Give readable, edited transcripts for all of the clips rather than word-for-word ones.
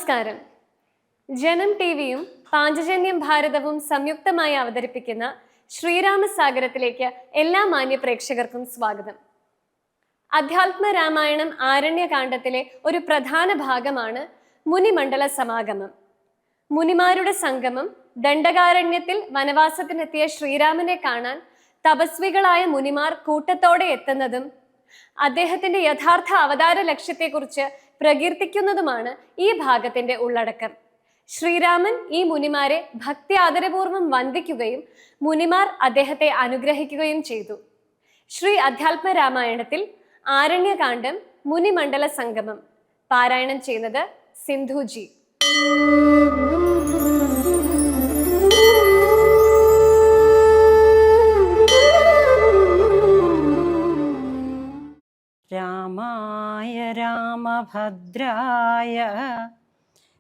നമസ്കാരം. ജനം ടിവിയും പാഞ്ചജന്യം ഭാരതവും സംയുക്തമായി അവതരിപ്പിക്കുന്ന ശ്രീരാമസാഗരത്തിലേക്ക് എല്ലാ മാന്യ പ്രേക്ഷകർക്കും സ്വാഗതം. അധ്യാത്മ രാമായണം ആരണ്യകാണ്ഡത്തിലെ ഒരു പ്രധാന ഭാഗമാണ് മുനിമണ്ഡല സമാഗമം. മുനിമാരുടെ സംഗമം ദണ്ഡകാരണ്യത്തിൽ വനവാസത്തിനെത്തിയ ശ്രീരാമനെ കാണാൻ തപസ്വികളായ മുനിമാർ കൂട്ടത്തോടെ എത്തുന്നതും അദ്ദേഹത്തിന്റെ യഥാർത്ഥ അവതാര ലക്ഷ്യത്തെക്കുറിച്ച് പ്രകീർത്തിക്കുന്നതുമാണ് ഈ ഭാഗത്തിന്റെ ഉള്ളടക്കം. ശ്രീരാമൻ ഈ മുനിമാരെ ഭക്തി ആദരപൂർവ്വം വന്ദിക്കുകയും മുനിമാർ അദ്ദേഹത്തെ അനുഗ്രഹിക്കുകയും ചെയ്തു. ശ്രീ അധ്യാത്മ രാമായണത്തിൽ ആരണ്യകാണ്ഡം മുനിമണ്ഡല സംഗമം പാരായണം ചെയ്യുന്നത് സിന്ധുജി. രാമായ രാമഭദ്രായ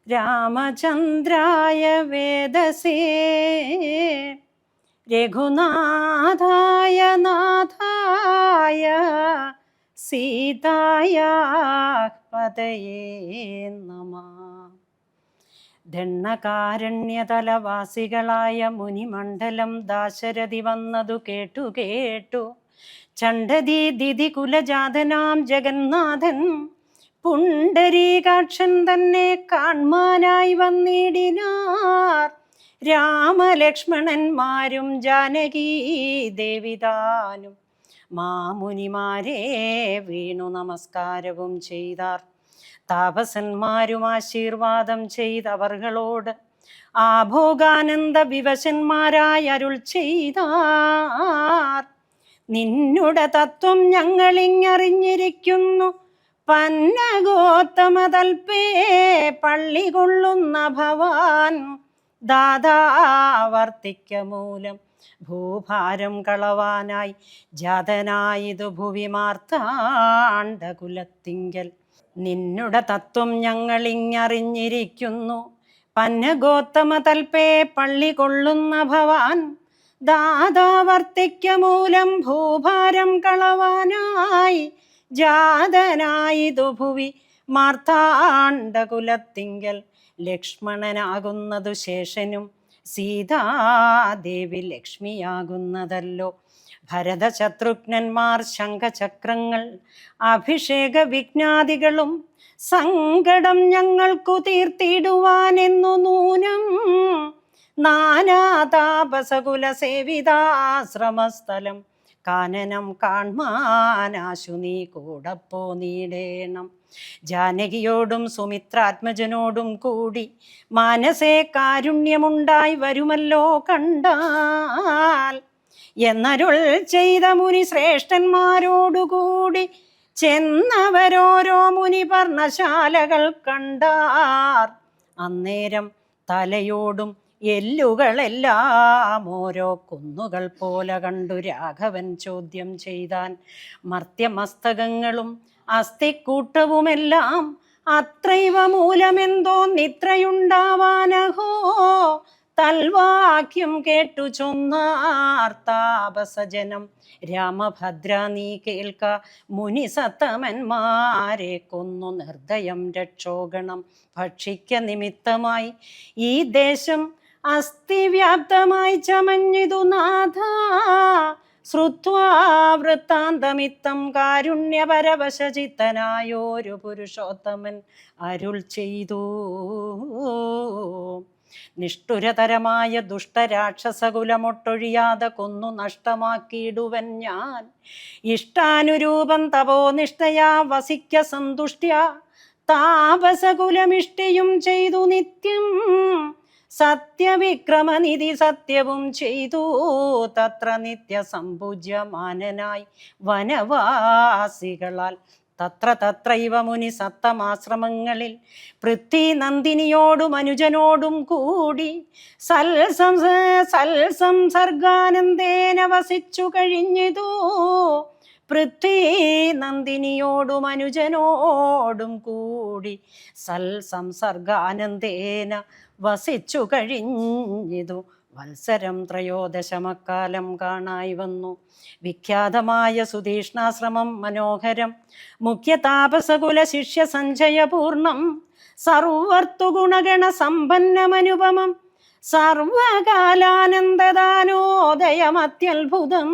രാമചന്ദ്രായ വേദസേ രഘുനാഥായ നാഥായ സീതായ പതയേ നമഃ. ദണ്ഡകാരണ്യതലവാസികളായ മുനിമണ്ഡലം ദാശരഥി വന്നതു കേട്ടു ചണ്ഡദീ ദിതി കുലജാതനാം ജഗന്നാഥൻ പുണ്ടരീകാക്ഷൻ തന്നെ കാൺമാനായി വന്നിടിനാർ. രാമലക്ഷ്മണന്മാരും ജാനകീ ദേവിതാനും മാമുനിമാരെ വീണു നമസ്കാരവും ചെയ്താർ. താപസന്മാരും ആശീർവാദം ചെയ്തവർകളോട് ആഭോഗാനന്ദ വിവശന്മാരായി അരുൾ ചെയ്താർ. നിന്നുടെ തത്വം ഞങ്ങളിങ്ങറിഞ്ഞിരിക്കുന്നു. പന്നഗോത്തമതൽപേ പള്ളി കൊള്ളുന്ന ഭവാൻ ദാതാവർത്തിക്ക മൂലം ഭൂഭാരം കളവാനായി ജാതനായിതു ഭുവി മാർത്താണ്ഡകുലത്തിങ്കൽ. നിന്നുടെ തത്വം ഞങ്ങളിങ്ങറിഞ്ഞിരിക്കുന്നു. പന്നഗോത്തമതൽപേ പള്ളി കൊള്ളുന്ന ഭവാൻ ദാതാവർത്തിക്ക മൂലം ഭൂഭാരം കളവാനായി ജാതനായിതു ഭുവി മാർത്താണ്ഡകുലത്തിങ്കൽ. ലക്ഷ്മണനാകുന്നതു ശേഷനും സീതാദേവി ലക്ഷ്മിയാകുന്നതല്ലോ. ഭരതശത്രുഘ്നന്മാർ ശംഖചക്രങ്ങൾ അഭിഷേക വിഘ്നാദികളും സങ്കടം ഞങ്ങൾക്കു തീർത്തിടുവാനെന്നു നൂനം നാനാതാപസകുല സേവിതാശ്രമസ്ഥലം കാനനം കാൺമാനാശു നീ കൂടപ്പോ നീടേണം. ജാനകിയോടും സുമിത്രാത്മജനോടും കൂടി മാനസേ കാരുണ്യമുണ്ടായി വരുമല്ലോ കണ്ടാൽ എന്നരുൾ ചെയ്ത മുനി ശ്രേഷ്ഠന്മാരോടുകൂടി ചെന്നവരോരോ മുനി പർണശാലകൾ കണ്ടാർ. അന്നേരം തലയോടും എല്ലുകളെല്ലാം ഓരോ കുന്നുകൾ പോലെ കണ്ടു രാഘവൻ ചോദ്യം ചെയ്താൻ. മർത്യമസ്തകങ്ങളും അസ്ഥിക്കൂട്ടവുമെല്ലാം അത്രൈവ മൂലമെന്തോ നിത്രയുണ്ടാവാനഹോ തൽവാക്യം കേട്ടു ചൊന്നാർ താപസജനം. രാമഭദ്ര നീ കേൾക്ക, മുനി സത്തമന്മാരെ കൊന്നു നിർദ്ദയം രക്ഷോഗണം ഭക്ഷിക്ക നിമിത്തമായി ഈ ദേശം അസ്ഥിവ്യാപ്തമായി ചമഞ്ഞിതു നാഥ. ശ്രുത്വാ വൃത്താന്തമിത്തം കാരുണ്യപരവശചിത്തനായോരു പുരുഷോത്തമൻ അരുൾ ചെയ്തു. നിഷ്ഠുരതരമായ ദുഷ്ടരാക്ഷസകുലമൊട്ടൊഴിയാതെ കൊന്നു നഷ്ടമാക്കിയിടുവൻ ഞാൻ. ഇഷ്ടാനുരൂപം തപോനിഷ്ഠയാ വസിക്ക സന്തുഷ്ട്യാ താപസകുലമിഷ്ടിയും ചെയ്തു നിത്യം. സത്യവിക്രമനിധി സത്യവും ചെയ്തു തത്ര നിത്യ സമ്പൂജ്യമാനനായി വനവാസികളാൽ. തത്ര തത്രൈവ മുനി സത്തമാശ്രമങ്ങളിൽ പൃഥ്വി നന്ദിനിയോടും അനുജനോടും കൂടി സൽസംസർഗാനന്ദേന വസിച്ചു കഴിഞ്ഞിതു. പൃഥ്വി നന്ദിനിയോടും അനുജനോടും കൂടി സൽസംസർഗാനന്ദേന വസിച്ചു കഴിഞ്ഞിതു. വത്സരം ത്രയോദശമക്കാലം കാണായി വന്നു. വിഖ്യാതമായ സുതീഷ്ണാശ്രമം മനോഹരം മുഖ്യ താപസകുല ശിഷ്യ സഞ്ചയപൂർണം സർവർത്തുഗുണഗണ സമ്പന്നമനുപമം സർവകാലാനന്ദദാനോദയമത്യത്ഭുതം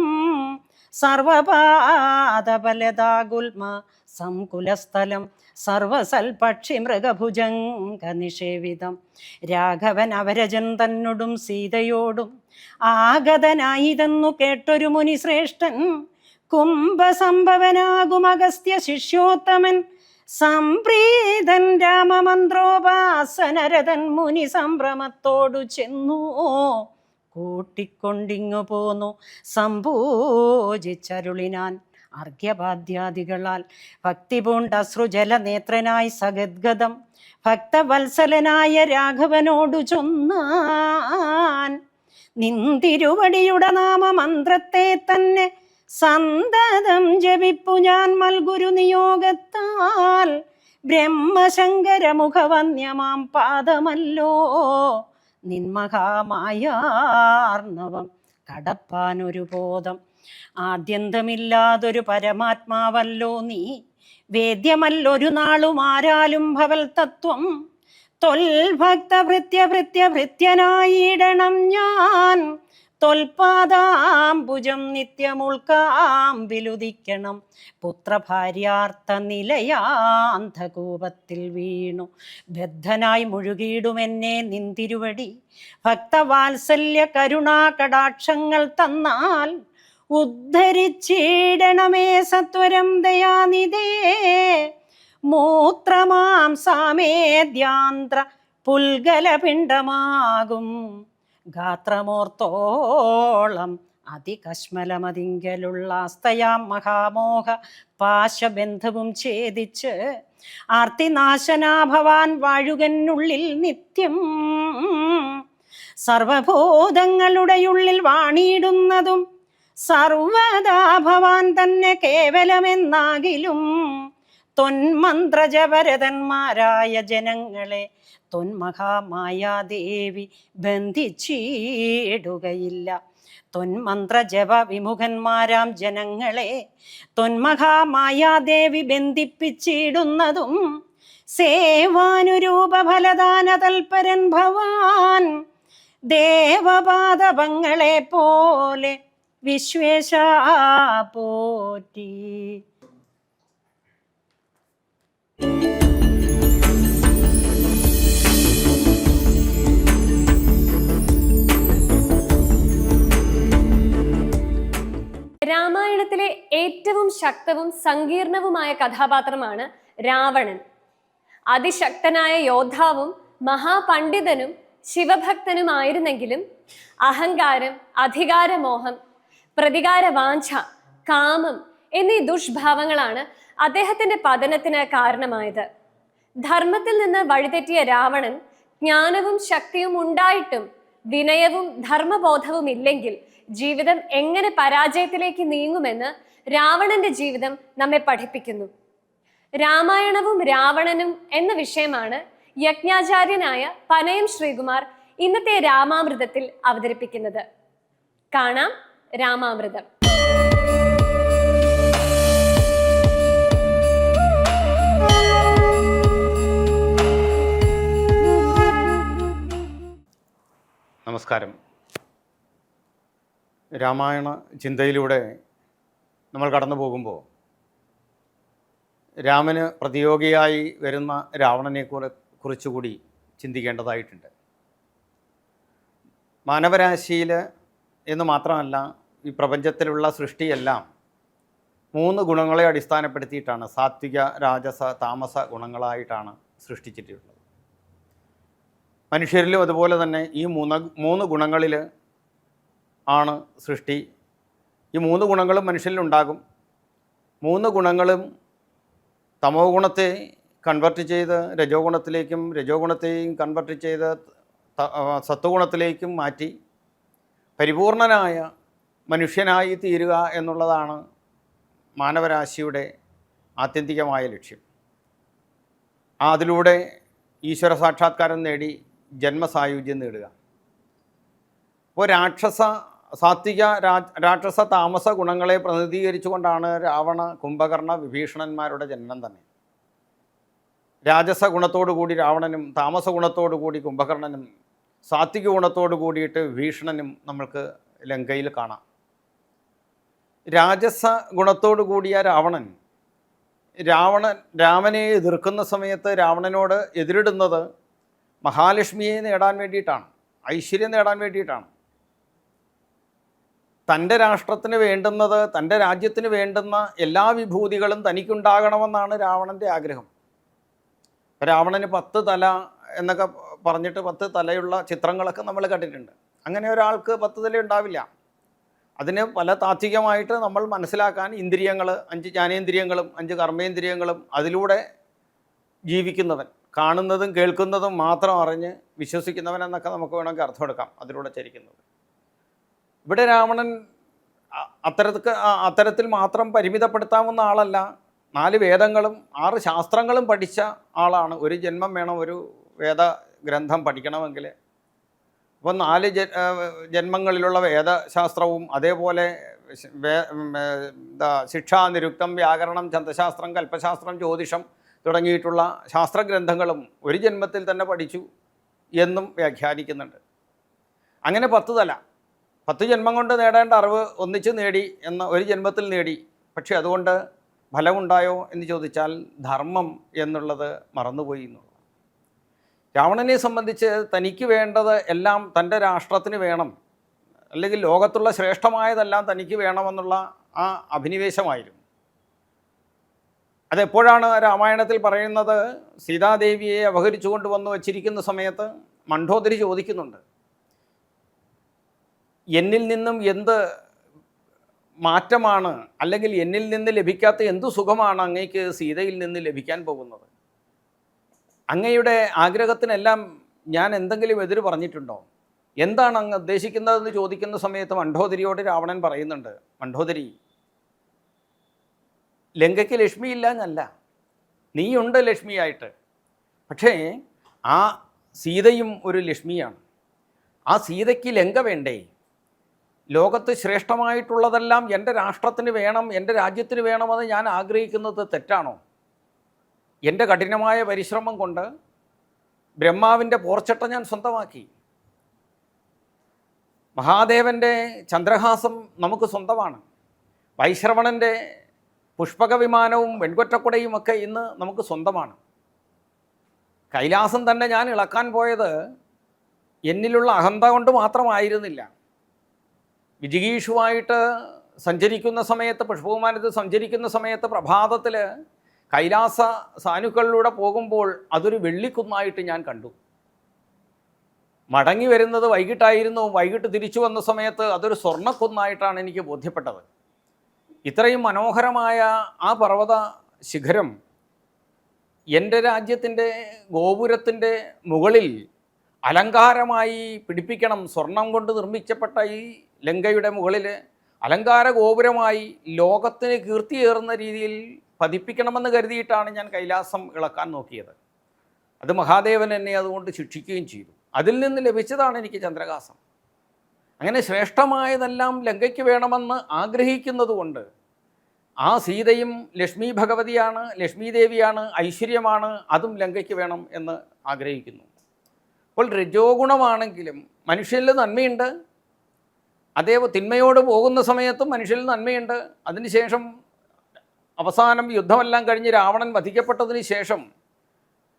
സർവപാദബലദാഗുൽമ സംകുലസ്ഥലം സർവസൽപക്ഷി മൃഗഭുജംഗ നിഷേവിതം രാഘവൻ അവരജൻ തന്നോടും സീതയോടും ആഗതനായിതെന്നു കേട്ടൊരു മുനിശ്രേഷ്ഠൻ കുംഭസംഭവനാകും അഗസ്ത്യ ശിഷ്യോത്തമൻ സംപ്രീതൻ രാമമന്ത്രോപാസനരതൻ മുനി സംഭ്രമത്തോടു ചെന്നു കൂട്ടിക്കൊണ്ടിങ്ങു പോന്നു സംഭൂജിച്ചരുളിനാൻ അർഘ്യപാദ്യാദികളാൽ ഭക്തി പൂണ്ട അശ്രുജല നേത്രനായി സഗദ്ഗതം ഭക്തവത്സലനായ രാഘവനോടു ചൊന്നാൻ നിന്തിരുവടിയുടെ നാമമന്ത്രത്തെ തന്നെ സന്തതം ജപിപ്പു ഞാൻ മൽഗുരു നിയോഗത്താൽ ബ്രഹ്മശങ്കരമുഖവന്യമാം പാദമല്ലോ നിന്മഹാമായാർണവം കടപ്പാനൊരു ബോധം ആദ്യന്തമില്ലാതൊരു പരമാത്മാവല്ലോ നീ വേദ്യമല്ലൊരു നാളും ആരാലും ഭവൽ തത്വം തൊൽഭക്തഭൃത്യഭൃത്യഭൃത്യനായിടണം ഞാൻ തൊൽപാദാംബുജം നിത്യമുൾക്കാമ്പിലുദിക്കണം പുത്രഭാര്യാർത്ഥ നിലയാന്ധകൂപത്തിൽ വീണു ബദ്ധനായി മുഴുകിയിടുമെന്നെ നിന്തിരുവടി ഭക്തവാത്സല്യ കരുണാ കടാക്ഷങ്ങൾ തന്നാൽ ഉദ്ധരിച്ചിടണമേ സത്വരം ദയാനിധേ മൂത്രമാം സാമേദ്യാന്ത്ര പുൽഗലപിണ്ഡമാകും ഗാത്രമോർത്തോളം അതികശ്മലമതിങ്കലുള്ള അസ്തയാം മഹാമോഹ പാശബന്ധവും ഛേദിച്ച് ആർത്തിനാശനാഭവാൻ വാഴുകനുള്ളിൽ നിത്യം സർവഭൂതങ്ങളുടെ ഉള്ളിൽ വാണിടുന്നതും സർവദാ ഭവാൻ തന്നെ കേവലമെന്നാകിലും തൊന്മന്ത്രജപരതന്മാരായ ജനങ്ങളെ തൊന്മഹാമായാദേവി ബന്ധിച്ചിടുകയില്ല തൊന്മന്ത്രജപ വിമുഖന്മാരാം ജനങ്ങളെ തൊന്മഹാമായാദേവി ബന്ധിപ്പിച്ചിടുന്നതും സേവാനുരൂപഫലദാന തൽപരൻ ഭവാൻ ദേവപാദപങ്ങളെ പോലെ വിശ്വേശ പോറ്റി. രാമായണത്തിലെ ഏറ്റവും ശക്തവും സങ്കീർണവുമായ കഥാപാത്രമാണ് രാവണൻ. അതിശക്തനായ യോദ്ധാവും മഹാപണ്ഡിതനും ശിവഭക്തനുമായിരുന്നെങ്കിലും അഹങ്കാരം, അധികാരമോഹം, പ്രതികാരവാഞ്ച, കാമം എന്നീ ദുഷ്ഭാവങ്ങളാണ് അദ്ദേഹത്തിന്റെ പതനത്തിന് കാരണമായത്. ധർമ്മത്തിൽ നിന്ന് വഴിതെറ്റിയ രാവണൻ ജ്ഞാനവും ശക്തിയും ഉണ്ടായിട്ടും വിനയവും ധർമ്മബോധവും ഇല്ലെങ്കിൽ ജീവിതം എങ്ങനെ പരാജയത്തിലേക്ക് നീങ്ങുമെന്ന് രാവണന്റെ ജീവിതം നമ്മെ പഠിപ്പിക്കുന്നു. രാമായണവും രാവണനും എന്ന വിഷയമാണ് യജ്ഞാചാര്യനായ പനയം ശ്രീകുമാർ ഇന്നത്തെ രാമാമൃതത്തിൽ അവതരിപ്പിക്കുന്നത്. കാണാം രാമാമൃതം. നമസ്കാരം. രാമായണ ചിന്തയിലൂടെ നമ്മൾ കടന്നു പോകുമ്പോൾ രാമന് പ്രതിയോഗിയായി വരുന്ന രാവണനെ കുറിച്ചുകൂടി ചിന്തിക്കേണ്ടതായിട്ടുണ്ട്. മാനവരാശിയിൽ എന്ന് മാത്രമല്ല, ഈ പ്രപഞ്ചത്തിലുള്ള സൃഷ്ടിയെല്ലാം 3 ഗുണങ്ങളെ അടിസ്ഥാനപ്പെടുത്തിയിട്ടാണ്, സാത്വിക, രാജസ, താമസ ഗുണങ്ങളായിട്ടാണ് സൃഷ്ടിച്ചിട്ടുള്ളത്. മനുഷ്യരിലും അതുപോലെ തന്നെ ഈ 3 ഗുണങ്ങളിൽ ആണ് സൃഷ്ടി. ഈ 3 ഗുണങ്ങളും മനുഷ്യരിലുണ്ടാകും. 3 ഗുണങ്ങളും തമോ ഗുണത്തെ കൺവെർട്ട് ചെയ്ത് രജോ ഗുണത്തിലേക്കും, രജോ ഗുണത്തെയും കൺവെർട്ട് ചെയ്ത് സത്വഗുണത്തിലേക്കും മാറ്റി പരിപൂർണനായ മനുഷ്യനായി തീരുക എന്നുള്ളതാണ് മാനവരാശിയുടെ ആത്യന്തികമായ ലക്ഷ്യം. അതിലൂടെ ഈശ്വര സാക്ഷാത്കാരം നേടി ജന്മസായുജ്യം നേടുക. അപ്പോൾ സാത്വിക, രാക്ഷസ, താമസ ഗുണങ്ങളെ പ്രതിനിധീകരിച്ചുകൊണ്ടാണ് രാവണ, കുംഭകർണ, വിഭീഷണന്മാരുടെ ജനനം തന്നെ. രാജസ ഗുണത്തോടു കൂടി രാവണനും താമസ ഗുണത്തോടു കൂടി കുംഭകർണനും സാത്വിക ഗുണത്തോടു കൂടിയിട്ട് വിഭീഷണനും നമ്മൾക്ക് ലങ്കയിൽ കാണാം. രാജസ ഗുണത്തോടു കൂടിയ രാമനെ എതിർക്കുന്ന സമയത്ത് രാവണനോട് എതിരിടുന്നത് മഹാലക്ഷ്മിയെ നേടാൻ വേണ്ടിയിട്ടാണ്, ഐശ്വര്യം നേടാൻ വേണ്ടിയിട്ടാണ്. തൻ്റെ രാഷ്ട്രത്തിന് വേണ്ടുന്നത്, തൻ്റെ രാജ്യത്തിന് വേണ്ടുന്ന എല്ലാ വിഭൂതികളും തനിക്കുണ്ടാകണമെന്നാണ് രാവണൻ്റെ ആഗ്രഹം. രാവണന് 10 തല എന്നൊക്കെ പറഞ്ഞിട്ട് 10 തലയുള്ള ചിത്രങ്ങളൊക്കെ നമ്മൾ കണ്ടിട്ടുണ്ട്. അങ്ങനെ ഒരാൾക്ക് 10 തല ഉണ്ടാവില്ല. അതിന് പല താത്വികമായിട്ട് നമ്മൾ മനസ്സിലാക്കാൻ ഇന്ദ്രിയങ്ങൾ, 5 ജ്ഞാനേന്ദ്രിയങ്ങളും 5 കർമ്മേന്ദ്രിയങ്ങളും അതിലൂടെ ജീവിക്കുന്നവൻ, കാണുന്നതും കേൾക്കുന്നതും മാത്രം അറിഞ്ഞ് വിശ്വസിക്കുന്നവൻ എന്നൊക്കെ നമുക്ക് വേണമെങ്കിൽ അർത്ഥമെടുക്കാം അതിലൂടെ ചരിക്കുന്നത്. ഇവിടെ രാവണൻ അത്തരത്തിൽ മാത്രം പരിമിതപ്പെടുത്താവുന്ന ആളല്ല. 4 വേദങ്ങളും 6 ശാസ്ത്രങ്ങളും പഠിച്ച ആളാണ്. ഒരു ജന്മം വേണം ഒരു വേദഗ്രന്ഥം പഠിക്കണമെങ്കിൽ. അപ്പോൾ 4 ജന്മങ്ങളിലുള്ള വേദശാസ്ത്രവും അതേപോലെ ശിക്ഷ, നിരുക്തം, വ്യാകരണം, ഛന്ദശാസ്ത്രം, കൽപ്പശാസ്ത്രം, ജ്യോതിഷം തുടങ്ങിയിട്ടുള്ള ശാസ്ത്രഗ്രന്ഥങ്ങളും ഒരു ജന്മത്തിൽ തന്നെ പഠിച്ചു എന്നും വ്യാഖ്യാനിക്കുന്നുണ്ട്. അങ്ങനെ 10 തല, 10 ജന്മം കൊണ്ട് നേടേണ്ട അറിവ് ഒന്നിച്ച് നേടി എന്ന ഒരു ജന്മത്തിൽ നേടി. പക്ഷെ അതുകൊണ്ട് ഫലമുണ്ടായോ എന്ന് ചോദിച്ചാൽ ധർമ്മം എന്നുള്ളത് മറന്നുപോയി എന്നുള്ളത്. രാവണനെ സംബന്ധിച്ച് തനിക്ക് വേണ്ടത് എല്ലാം തൻ്റെ രാഷ്ട്രത്തിന് വേണം, അല്ലെങ്കിൽ ലോകത്തുള്ള ശ്രേഷ്ഠമായതെല്ലാം തനിക്ക് വേണമെന്നുള്ള ആ അഭിനിവേശമായിരുന്നു. അതെപ്പോഴാണ് രാമായണത്തിൽ പറയുന്നത്? സീതാദേവിയെ അപഹരിച്ചു കൊണ്ടുവന്ന് വച്ചിരിക്കുന്ന സമയത്ത് മണ്ഡോദരി ചോദിക്കുന്നുണ്ട്, എന്നിൽ നിന്നും എന്ത് മാറ്റമാണ്, അല്ലെങ്കിൽ എന്നിൽ നിന്ന് ലഭിക്കാത്ത എന്തു സുഖമാണ് അങ്ങയ്ക്ക് സീതയിൽ നിന്ന് ലഭിക്കാൻ പോകുന്നത്? അങ്ങയുടെ ആഗ്രഹത്തിനെല്ലാം ഞാൻ എന്തെങ്കിലും എതിര് പറഞ്ഞിട്ടുണ്ടോ? എന്താണ് അങ്ങ് ഉദ്ദേശിക്കുന്നതെന്ന് ചോദിക്കുന്ന സമയത്ത് മണ്ഡോദരിയോട് രാവണൻ പറയുന്നുണ്ട്, മണ്ഡോദരി, ലങ്കയ്ക്ക് ലക്ഷ്മിയില്ല എന്നല്ല, നീയുണ്ട് ലക്ഷ്മിയായിട്ട്. പക്ഷേ ആ സീതയും ഒരു ലക്ഷ്മിയാണ്. ആ സീതയ്ക്ക് ലങ്ക വേണ്ടേ? ലോകത്ത് ശ്രേഷ്ഠമായിട്ടുള്ളതെല്ലാം എൻ്റെ രാഷ്ട്രത്തിന് വേണം, എൻ്റെ രാജ്യത്തിന് വേണമെന്ന് ഞാൻ ആഗ്രഹിക്കുന്നത് തെറ്റാണോ? എൻ്റെ കഠിനമായ പരിശ്രമം കൊണ്ട് ബ്രഹ്മാവിൻ്റെ പോർച്ചട്ട ഞാൻ സ്വന്തമാക്കി. മഹാദേവൻ്റെ ചന്ദ്രഹാസം നമുക്ക് സ്വന്തമാണ്. വൈശ്രവണൻ്റെ പുഷ്പക വിമാനവും വെൺകൊറ്റക്കുടയും ഒക്കെ ഇന്ന് നമുക്ക് സ്വന്തമാണ്. കൈലാസം തന്നെ ഞാൻ ഇളക്കാൻ പോയത് എന്നിലുള്ള അഹന്ത കൊണ്ട് മാത്രമായിരുന്നില്ല. വിജിഗീഷുവായിട്ട് സഞ്ചരിക്കുന്ന സമയത്ത്, പുഷ്പവിമാനത്തിൽ സഞ്ചരിക്കുന്ന സമയത്ത് പ്രഭാതത്തിൽ കൈലാസ സാനുക്കളിലൂടെ പോകുമ്പോൾ അതൊരു വെള്ളിക്കുന്നായിട്ട് ഞാൻ കണ്ടു. മടങ്ങി വരുന്നത് വൈകിട്ടായിരുന്നു. വൈകിട്ട് തിരിച്ചു വന്ന സമയത്ത് അതൊരു സ്വർണ്ണക്കുന്നായിട്ടാണ് എനിക്ക് ബോധ്യപ്പെട്ടത്. ഇത്രയും മനോഹരമായ ആ പർവ്വത ശിഖരം എൻ്റെ രാജ്യത്തിൻ്റെ ഗോപുരത്തിൻ്റെ മുകളിൽ അലങ്കാരമായി പിടിപ്പിക്കണം. സ്വർണം കൊണ്ട് നിർമ്മിക്കപ്പെട്ട ഈ ലങ്കയുടെ മുകളിൽ അലങ്കാര ഗോപുരമായി ലോകത്തിന് കീർത്തിയേറുന്ന രീതിയിൽ പതിപ്പിക്കണമെന്ന് കരുതിയിട്ടാണ് ഞാൻ കൈലാസം ഇളക്കാൻ നോക്കിയത്. അത് മഹാദേവൻ എന്നെ അതുകൊണ്ട് ശിക്ഷിക്കുകയും ചെയ്തു. അതിൽ നിന്ന് ലഭിച്ചതാണ് എനിക്ക് ചന്ദ്രഹാസം. അങ്ങനെ ശ്രേഷ്ഠമായതെല്ലാം ലങ്കയ്ക്ക് വേണമെന്ന് ആഗ്രഹിക്കുന്നതുകൊണ്ട് ആ സീതയും ലക്ഷ്മി ഭഗവതിയാണ്, ലക്ഷ്മി ദേവിയാണ്, ഐശ്വര്യമാണ്, അതും ലങ്കയ്ക്ക് വേണം എന്ന് ആഗ്രഹിക്കുന്നു. അപ്പോൾ രജോ ഗുണമാണെങ്കിലും മനുഷ്യനിൽ നന്മയുണ്ട്. അതേ തിന്മയോട് പോകുന്ന സമയത്തും മനുഷ്യനിൽ നന്മയുണ്ട്. അതിനുശേഷം അവസാനം യുദ്ധമെല്ലാം കഴിഞ്ഞ് രാവണൻ വധിക്കപ്പെട്ടതിന് ശേഷം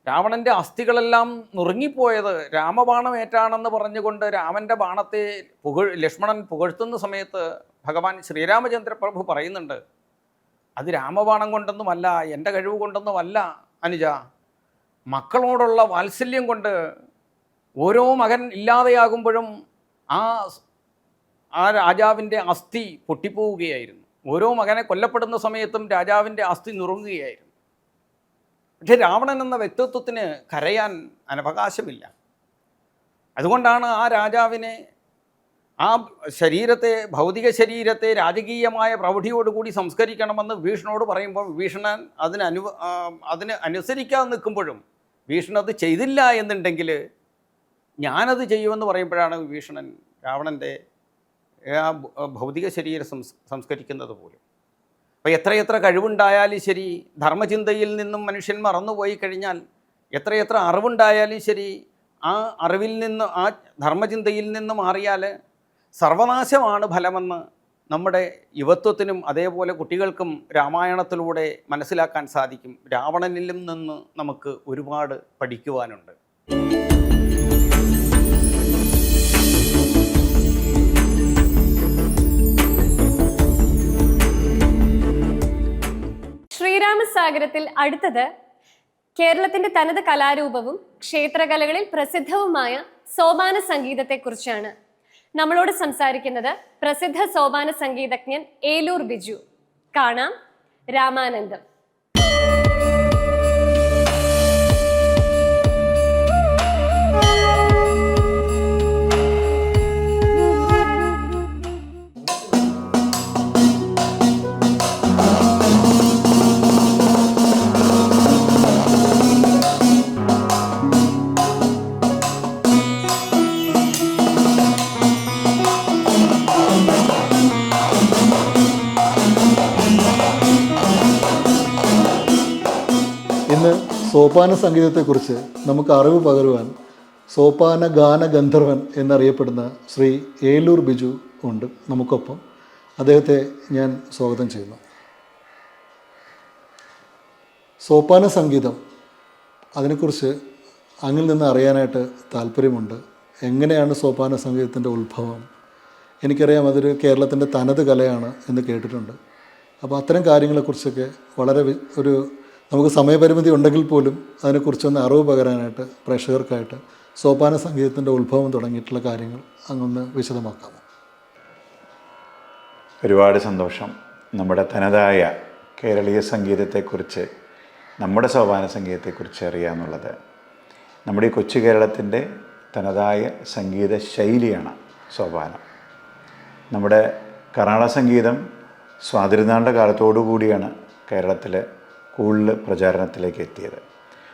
രാവണൻ്റെ അസ്ഥികളെല്ലാം നുറുങ്ങിപ്പോയത് രാമബാണമേറ്റാണെന്ന് പറഞ്ഞുകൊണ്ട് രാമൻ്റെ ബാണത്തെ ലക്ഷ്മണൻ പുകഴ്ത്തുന്ന സമയത്ത് ഭഗവാൻ ശ്രീരാമചന്ദ്രപ്രഭു പറയുന്നുണ്ട്, അത് രാമബാണം കൊണ്ടൊന്നുമല്ല, എൻ്റെ കഴിവ് കൊണ്ടൊന്നുമല്ല അനുജ, മക്കളോടുള്ള വാത്സല്യം കൊണ്ട്. ഓരോ മകൻ ഇല്ലാതെയാകുമ്പോഴും ആ രാജാവിൻ്റെ അസ്ഥി പൊട്ടിപ്പോവുകയായിരുന്നു. ഓരോ മകനെ കൊല്ലപ്പെടുന്ന സമയത്തും രാജാവിൻ്റെ അസ്ഥി നുറുങ്ങുകയായിരുന്നു. പക്ഷേ രാവണൻ എന്ന വ്യക്തിത്വത്തിന് കരയാൻ അനവകാശമില്ല. അതുകൊണ്ടാണ് ആ രാജാവിനെ, ആ ശരീരത്തെ, ഭൗതിക ശരീരത്തെ രാജകീയമായ പ്രൗഢിയോടുകൂടി സംസ്കരിക്കണമെന്ന് വിഭീഷണനോട് പറയുമ്പോൾ വിഭീഷണൻ അതിന് അനുസരിക്കാതെ നിൽക്കുമ്പോഴും വിഭീഷണൻ അത് ചെയ്തില്ല എന്നുണ്ടെങ്കിൽ ഞാനത് ചെയ്യുമെന്ന് പറയുമ്പോഴാണ് വിഭീഷണൻ രാവണൻ്റെ ആ ഭൗതിക ശരീരം സംസ്കരിക്കുന്നത് പോലും. അപ്പോൾ എത്രയെത്ര കഴിവുണ്ടായാലും ശരി, ധർമ്മചിന്തയിൽ നിന്നും മനുഷ്യൻ മറന്നുപോയി കഴിഞ്ഞാൽ എത്രയെത്ര അറിവുണ്ടായാലും ശരി, ആ അറിവിൽ നിന്ന്, ആ ധർമ്മചിന്തയിൽ നിന്ന് മാറിയാൽ സർവനാശമാണ് ഫലമെന്ന് നമ്മുടെ യുവത്വത്തിനും അതേപോലെ കുട്ടികൾക്കും രാമായണത്തിലൂടെ മനസ്സിലാക്കാൻ സാധിക്കും. രാവണനിലും നിന്ന് നമുക്ക് ഒരുപാട് പഠിക്കുവാനുണ്ട്. ശ്രീരാമസാഗരത്തിൽ അടുത്തത് കേരളത്തിന്റെ തനത് കലാരൂപവും ക്ഷേത്രകലകളിൽ പ്രസിദ്ധവുമായ സോപാന സംഗീതത്തെക്കുറിച്ചാണ്. നമ്മളോട് സംസാരിക്കുന്നത് പ്രസിദ്ധ സോപാന സംഗീതജ്ഞൻ ഏലൂർ ബിജു. കാണാം രാമാനന്ദം. ഇന്ന് സോപാന സംഗീതത്തെക്കുറിച്ച് നമുക്ക് അറിവ് പകരുവാൻ സോപാന ഗാന ഗന്ധർവൻ എന്നറിയപ്പെടുന്ന ശ്രീ ഏലൂർ ബിജു ഉണ്ട് നമുക്കൊപ്പം. അദ്ദേഹത്തെ ഞാൻ സ്വാഗതം ചെയ്യുന്നു. സോപാന സംഗീതം, അതിനെക്കുറിച്ച് അങ്ങിൽ നിന്ന് അറിയാനായിട്ട് താല്പര്യമുണ്ട്. എങ്ങനെയാണ് സോപാന സംഗീതത്തിൻ്റെ ഉത്ഭവം? എനിക്കറിയാം അതൊരു കേരളത്തിൻ്റെ തനത് കലയാണ് എന്ന് കേട്ടിട്ടുണ്ട്. അപ്പോൾ അത്തരം കാര്യങ്ങളെക്കുറിച്ചൊക്കെ വളരെ നമുക്ക് സമയപരിമിതി ഉണ്ടെങ്കിൽ പോലും അതിനെക്കുറിച്ചൊന്ന് അറിവ് പകരാനായിട്ട് പ്രേക്ഷകർക്കായിട്ട് സോപാന സംഗീതത്തിൻ്റെ ഉത്ഭവം തുടങ്ങിയിട്ടുള്ള കാര്യങ്ങൾ അങ്ങൊന്ന് വിശദമാക്കാമോ? ഒരുപാട് സന്തോഷം. നമ്മുടെ തനതായ കേരളീയ സംഗീതത്തെക്കുറിച്ച്, നമ്മുടെ സോപാന സംഗീതത്തെക്കുറിച്ച് അറിയാമെന്നുള്ളത്. നമ്മുടെ ഈ കൊച്ചു കേരളത്തിൻ്റെ തനതായ സംഗീത ശൈലിയാണ് സോപാനം. നമ്മുടെ കർണാടക സംഗീതം സ്വാതിരുന്നാളിൻ്റെ കാലത്തോടു കൂടിയാണ് കേരളത്തിൽ കൂടുതൽ പ്രചാരണത്തിലേക്ക് എത്തിയത്.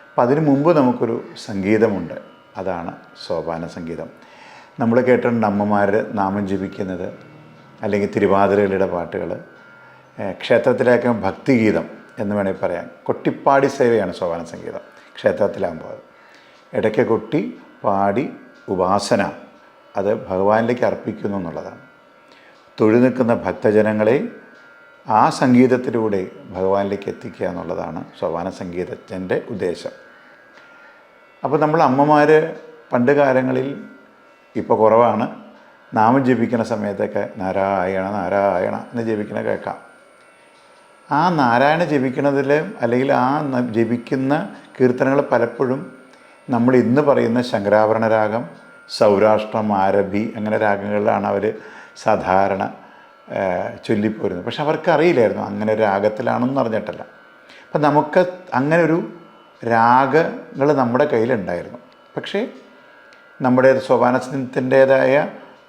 അപ്പം അതിനു മുമ്പ് നമുക്കൊരു സംഗീതമുണ്ട്, അതാണ് സോപാന സംഗീതം. നമ്മൾ കേട്ടിട്ടുണ്ട് അമ്മമാർ നാമം ജപിക്കുന്നത്, അല്ലെങ്കിൽ തിരുവാതിരകളുടെ പാട്ടുകൾ, ക്ഷേത്രത്തിലേക്ക് ഭക്തിഗീതം എന്ന് വേണമെങ്കിൽ പറയാം. കൊട്ടിപ്പാടി സേവയാണ് സോപാന സംഗീതം ക്ഷേത്രത്തിലാകുമ്പോൾ. ഇടയ്ക്ക് കൊട്ടി പാടി ഉപാസന, അത് ഭഗവാനിലേക്ക് അർപ്പിക്കുന്നു എന്നുള്ളതാണ്. തൊഴിൽ നിൽക്കുന്ന ഭക്തജനങ്ങളെ ആ സംഗീതത്തിലൂടെ ഭഗവാനിലേക്ക് എത്തിക്കുക എന്നുള്ളതാണ് സോപാന സംഗീതത്തിൻ്റെ ഉദ്ദേശം. അപ്പോൾ നമ്മൾ അമ്മമാർ പണ്ട് കാലങ്ങളിൽ, ഇപ്പോൾ കുറവാണ്, നാമം ജപിക്കുന്ന സമയത്തൊക്കെ നാരായണ നാരായണ എന്ന് ജപിക്കണ കേൾക്കാം. ആ നാരായണ ജപിക്കുന്നതിൽ, അല്ലെങ്കിൽ ആ ജപിക്കുന്ന കീർത്തനങ്ങൾ പലപ്പോഴും നമ്മൾ ഇന്ന് പറയുന്ന ശങ്കരാഭരണ രാഗം, സൗരാഷ്ട്രം, ആരഭി അങ്ങനെ രാഗങ്ങളിലാണ് അവർ സാധാരണ ചൊല്ലിപ്പോരുന്നത്. പക്ഷെ അവർക്കറിയില്ലായിരുന്നു അങ്ങനെ രാഗത്തിലാണെന്ന് അറിഞ്ഞിട്ടല്ല. അപ്പം നമുക്ക് അങ്ങനെ ഒരു രാഗങ്ങൾ നമ്മുടെ കയ്യിലുണ്ടായിരുന്നു. പക്ഷേ നമ്മുടെ സോപാനത്തിൻ്റേതായ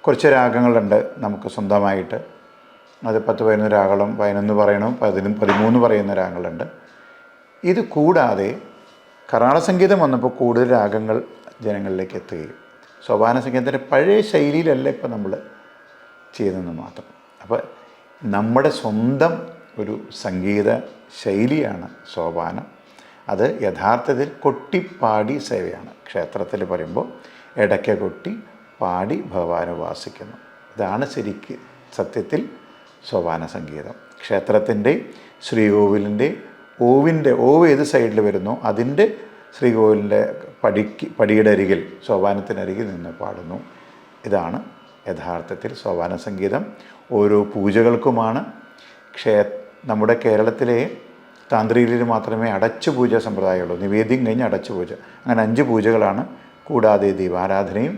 കുറച്ച് രാഗങ്ങളുണ്ട് നമുക്ക് സ്വന്തമായിട്ട്. അത് 10-11 രാഗങ്ങളും 11 പറയണം, 13 പറയുന്ന രാഗങ്ങളുണ്ട്. ഇത് കൂടാതെ കർണാടക സംഗീതം വന്നപ്പോൾ കൂടുതൽ രാഗങ്ങൾ ജനങ്ങളിലേക്ക് എത്തുകയും സോപാന സംഗീതത്തിൻ്റെ പഴയ ശൈലിയിലല്ല ഇപ്പം നമ്മൾ ചെയ്യുന്നതെന്ന് മാത്രം. അപ്പോൾ നമ്മുടെ സ്വന്തം ഒരു സംഗീത ശൈലിയാണ് സോപാനം. അത് യഥാർത്ഥത്തിൽ കൊട്ടിപ്പാടി സേവയാണ്. ക്ഷേത്രത്തിൽ പറയുമ്പോൾ ഇടയ്ക്ക് കൊട്ടി പാടി ഭഗവാനെ ഉപാസിക്കുന്നു. ഇതാണ് ശരിക്ക് സത്യത്തിൽ സോപാന സംഗീതം. ക്ഷേത്രത്തിൻ്റെ ശ്രീകോവിലിൻ്റെ ഓവ് ഏത് സൈഡിൽ വരുന്നോ അതിൻ്റെ ശ്രീകോവിലിൻ്റെ പടിയുടെ അരികിൽ, സോപാനത്തിനരികിൽ നിന്ന് പാടുന്നു. ഇതാണ് യഥാർത്ഥത്തിൽ സോപാന സംഗീതം. ഓരോ പൂജകൾക്കുമാണ്. നമ്മുടെ കേരളത്തിലെ താന്ത്രികയിൽ മാത്രമേ അടച്ചു പൂജ സമ്പ്രദായമുള്ളൂ. നിവേദ്യം കഴിഞ്ഞ് അടച്ചു പൂജ, അങ്ങനെ 5 പൂജകളാണ്. കൂടാതെ ദീപാരാധനയും.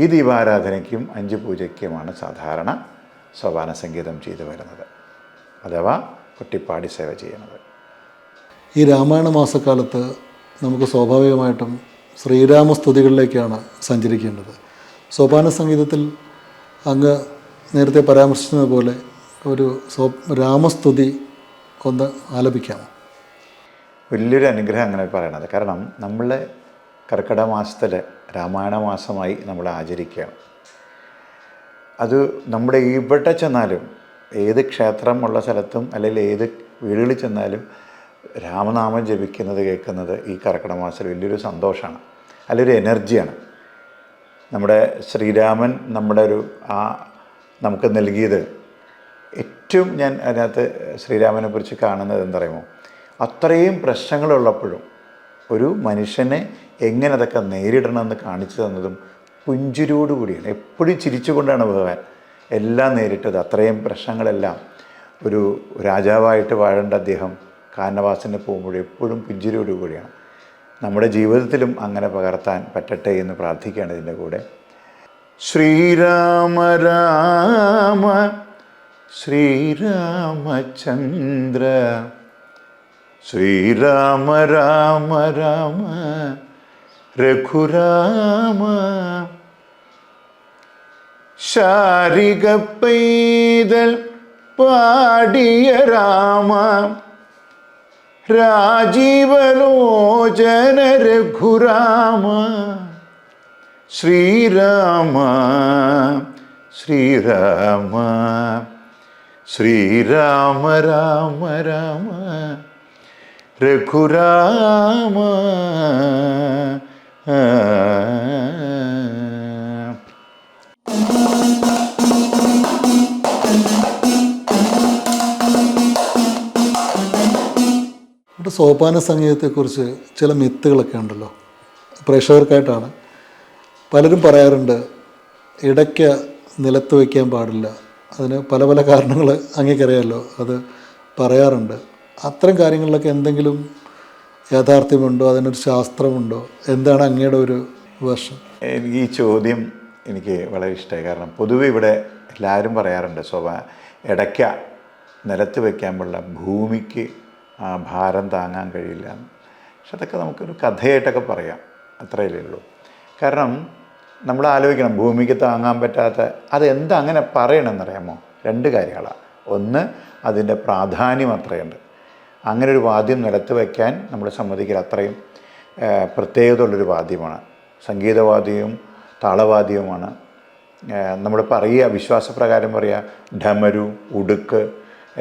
ഈ ദീപാരാധനയ്ക്കും 5 പൂജയ്ക്കുമാണ് സാധാരണ സോപാന സംഗീതം ചെയ്തു വരുന്നത്, അഥവാ കൊട്ടിപ്പാടി സേവ ചെയ്യുന്നത്. ഈ രാമായണ മാസക്കാലത്ത് നമുക്ക് സ്വാഭാവികമായിട്ടും ശ്രീരാമസ്തുതികളിലേക്കാണ് സഞ്ചരിക്കേണ്ടത്. സോപാന സംഗീതത്തിൽ അങ്ങ് നേരത്തെ പരാമർശിച്ചതുപോലെ ഒരു രാമസ്തുതി ഒന്ന് ആലപിക്കാമോ? വലിയൊരു അനുഗ്രഹം അങ്ങനെ പറയണത്. കാരണം നമ്മളെ കർക്കിടക മാസത്തിൽ രാമായണ മാസമായി നമ്മൾ ആചരിക്കുകയാണ്. അത് നമ്മുടെ ഇവിടെ ചെന്നാലും, ഏത് ക്ഷേത്രമുള്ള സ്ഥലത്തും അല്ലെങ്കിൽ ഏത് വീടുകളിൽ ചെന്നാലും രാമനാമം ജപിക്കുന്നത് കേൾക്കുന്നത് ഈ കർക്കിടക മാസത്തിൽ വലിയൊരു സന്തോഷമാണ്, അതിലൊരു എനർജിയാണ്. നമ്മുടെ ശ്രീരാമൻ നമ്മുടെ നമുക്ക് നൽകിയത് ഏറ്റവും ഞാൻ അതിനകത്ത് ശ്രീരാമനെ കുറിച്ച് കാണുന്നത് എന്താ പറയുമോ, അത്രയും പ്രശ്നങ്ങളുള്ളപ്പോഴും ഒരു മനുഷ്യനെ എങ്ങനെ അതൊക്കെ നേരിടണമെന്ന് കാണിച്ചു തന്നതും പുഞ്ചിരിയോടുകൂടിയാണ്. എപ്പോഴും ചിരിച്ചുകൊണ്ടാണ് ഭഗവാൻ എല്ലാം നേരിട്ടത്. അത്രയും പ്രശ്നങ്ങളെല്ലാം ഒരു രാജാവായിട്ട് വാഴേണ്ട അദ്ദേഹം കാനവാസന് പോകുമ്പോൾ എപ്പോഴും പുഞ്ചിരിയോടുകൂടിയാണ്. നമ്മുടെ ജീവിതത്തിലും അങ്ങനെ പകർത്താൻ പറ്റട്ടെ എന്ന് പ്രാർത്ഥിക്കുകയാണ് ഇതിൻ്റെ കൂടെ. ശ്രീരാമ രാമ ശ്രീരാമചന്ദ്ര ശ്രീരാമ രാമ രാമ രഘുരാമ ശാരിക പൈതൽ പാടിയ രാമ രാജീവലോചന രഘുരാമ ശ്രീരാമ ശ്രീരാമ ശ്രീരാമ രാമ രാമ രഘുരാമ. സോപാന സംഗീതത്തെക്കുറിച്ച് ചില മിത്തുകളൊക്കെ ഉണ്ടല്ലോ, പ്രേക്ഷകർക്കായിട്ടാണ്. പലരും പറയാറുണ്ട് ഇടയ്ക്ക നിലത്ത് വയ്ക്കാൻ പാടില്ല, അതിന് പല പല കാരണങ്ങൾ അങ്ങേക്കറിയാമല്ലോ, അത് പറയാറുണ്ട്. അത്തരം കാര്യങ്ങളിലൊക്കെ എന്തെങ്കിലും യാഥാർത്ഥ്യമുണ്ടോ, അതിനൊരു ശാസ്ത്രമുണ്ടോ? എന്താണ് അങ്ങയുടെ ഒരു വേർഷൻ? എനിക്ക് ഈ ചോദ്യം എനിക്ക് വളരെ ഇഷ്ടമായി. കാരണം പൊതുവെ ഇവിടെ എല്ലാവരും പറയാറുണ്ട് ഇടയ്ക്ക നിലത്ത് വയ്ക്കാൻ പാടില്ല, ഭൂമിക്ക് ഭാരം താങ്ങാൻ കഴിയില്ല എന്ന്. പക്ഷെ അതൊക്കെ നമുക്കൊരു കഥയായിട്ടൊക്കെ പറയാം, അത്രയല്ലേ ഉള്ളൂ. കാരണം നമ്മൾ ആലോചിക്കണം, ഭൂമിക്ക് താങ്ങാൻ പറ്റാത്ത അതെന്താ അങ്ങനെ പറയണമെന്നറിയാമോ? രണ്ട് കാര്യങ്ങളാണ്. ഒന്ന്, അതിൻ്റെ പ്രാധാന്യം അത്രയുണ്ട്. അങ്ങനെ ഒരു വാദ്യം നിലത്ത് വയ്ക്കാൻ നമ്മൾ സമ്മതിക്കില്ല, അത്രയും പ്രത്യേകതയുള്ളൊരു വാദ്യമാണ്. സംഗീതവാദ്യവും താളവാദ്യവുമാണ്. നമ്മൾ പറയുക, വിശ്വാസപ്രകാരം പറയുക, ഡമരു, ഉടുക്ക്,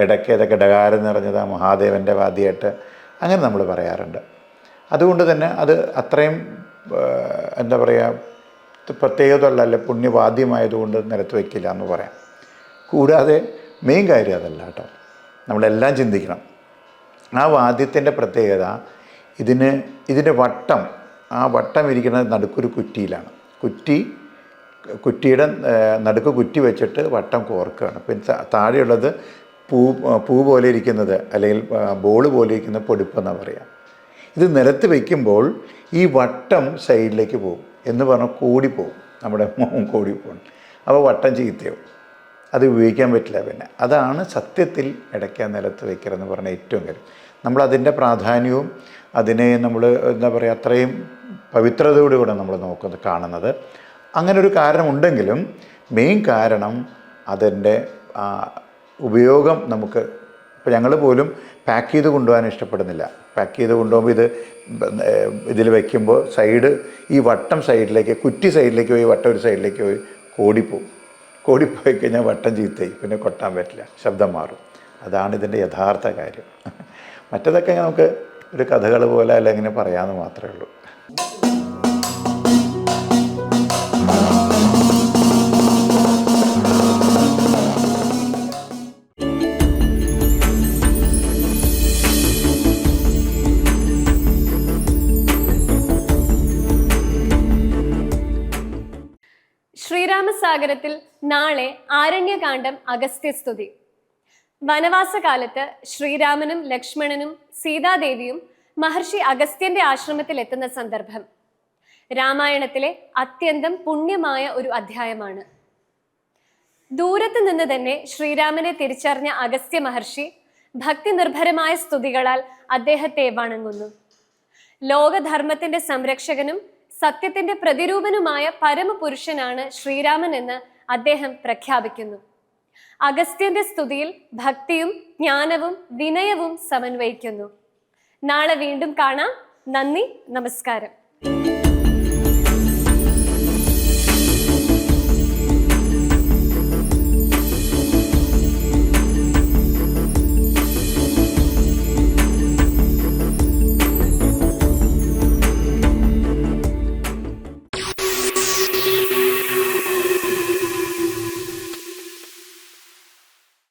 ഇടയ്ക്ക് ഇതൊക്കെ ഡകാരം നിറഞ്ഞത് മഹാദേവൻ്റെ വാദ്യമായിട്ട് അങ്ങനെ നമ്മൾ പറയാറുണ്ട്. അതുകൊണ്ട് തന്നെ അത് അത്രയും എന്താ പറയുക, പ്രത്യേകതയുള്ള അല്ലെ പുണ്യവാദ്യമായതുകൊണ്ട് നിലത്ത് വയ്ക്കില്ല എന്ന് പറയാം. കൂടാതെ മെയിൻ കാര്യം അതല്ല കേട്ടോ, നമ്മളെല്ലാം ചിന്തിക്കണം. ആ വാദ്യത്തിൻ്റെ പ്രത്യേകത ഇതിൻ്റെ വട്ടം, ആ വട്ടം ഇരിക്കുന്നത് നടുക്കൊരു കുറ്റിയിലാണ്. കുറ്റിയുടെ നടുക്ക് കുറ്റി വെച്ചിട്ട് വട്ടം കോർക്കുകയാണ്. പിന്നെ താഴെയുള്ളത് പൂ പോലെ ഇരിക്കുന്നത് അല്ലെങ്കിൽ ബോൾ പോലെ ഇരിക്കുന്ന പൊടിപ്പെന്നാണ് പറയുക. ഇത് നിലത്ത് വയ്ക്കുമ്പോൾ ഈ വട്ടം സൈഡിലേക്ക് പോകും എന്ന് പറഞ്ഞാൽ കൂടിപ്പോവും, നമ്മുടെ കൂടിപ്പോകും. അപ്പോൾ വട്ടം ചീത്തയാവും, അത് ഉപയോഗിക്കാൻ പറ്റില്ല. പിന്നെ അതാണ് സത്യത്തിൽ ഇടയ്ക്ക നിലത്ത് വയ്ക്കരുതെന്ന് പറഞ്ഞ ഏറ്റവും കാര്യം. നമ്മളതിൻ്റെ പ്രാധാന്യവും അതിനെ നമ്മൾ എന്താ പറയുക, അത്രയും പവിത്രതയോടുകൂടെ നമ്മൾ കാണുന്നത്. അങ്ങനെ ഒരു കാരണമുണ്ടെങ്കിലും മെയിൻ കാരണം അതിൻ്റെ ഉപയോഗം നമുക്ക് ഇപ്പോൾ ഞങ്ങൾ പോലും പാക്ക് ചെയ്ത് കൊണ്ടുപോകാൻ ഇഷ്ടപ്പെടുന്നില്ല. പാക്ക് ചെയ്ത് കൊണ്ടുപോകുമ്പോൾ ഇതിൽ വയ്ക്കുമ്പോൾ ഈ വട്ടം സൈഡിലേക്ക്, കുറ്റി സൈഡിലേക്ക് പോയി വട്ടം ഒരു സൈഡിലേക്ക് പോയി കോടിപ്പോയി കഴിഞ്ഞാൽ വട്ടം ചീത്തയായി, പിന്നെ കൊട്ടാൻ പറ്റില്ല, ശബ്ദം മാറും. അതാണ് ഇതിൻ്റെ യഥാർത്ഥ കാര്യം. മറ്റതൊക്കെ നമുക്ക് ഒരു കഥകൾ പോലെ അല്ല ഇങ്ങനെ പറയാമെന്ന് മാത്രമേ ഉള്ളൂ. ശ്രീരാമസാഗരത്തിൽ നാളെ ആരണ്യകാന്ഡം അഗസ്ത്യസ്തുതി. വനവാസകാലത്ത് ശ്രീരാമനും ലക്ഷ്മണനും സീതാദേവിയും മഹർഷി അഗസ്ത്യന്റെ ആശ്രമത്തിൽ എത്തുന്ന സന്ദർഭം രാമായണത്തിലെ അത്യന്തം പുണ്യമായ ഒരു അധ്യായമാണ്. ദൂരത്ത് നിന്ന് തന്നെ ശ്രീരാമനെ തിരിച്ചറിഞ്ഞ അഗസ്ത്യ മഹർഷി ഭക്തി നിർഭരമായ സ്തുതികളാൽ അദ്ദേഹത്തെ വണങ്ങുന്നു. ലോകധർമ്മത്തിന്റെ സംരക്ഷകനും സത്യത്തിന്റെ പ്രതിരൂപനുമായ പരമപുരുഷനാണ് ശ്രീരാമൻ എന്ന് അദ്ദേഹം പ്രഖ്യാപിക്കുന്നു. അഗസ്ത്യന്റെ സ്തുതിയിൽ ഭക്തിയും ജ്ഞാനവും വിനയവും സമന്വയിക്കുന്നു. നാളെ വീണ്ടും കാണാം. നന്ദി, നമസ്കാരം.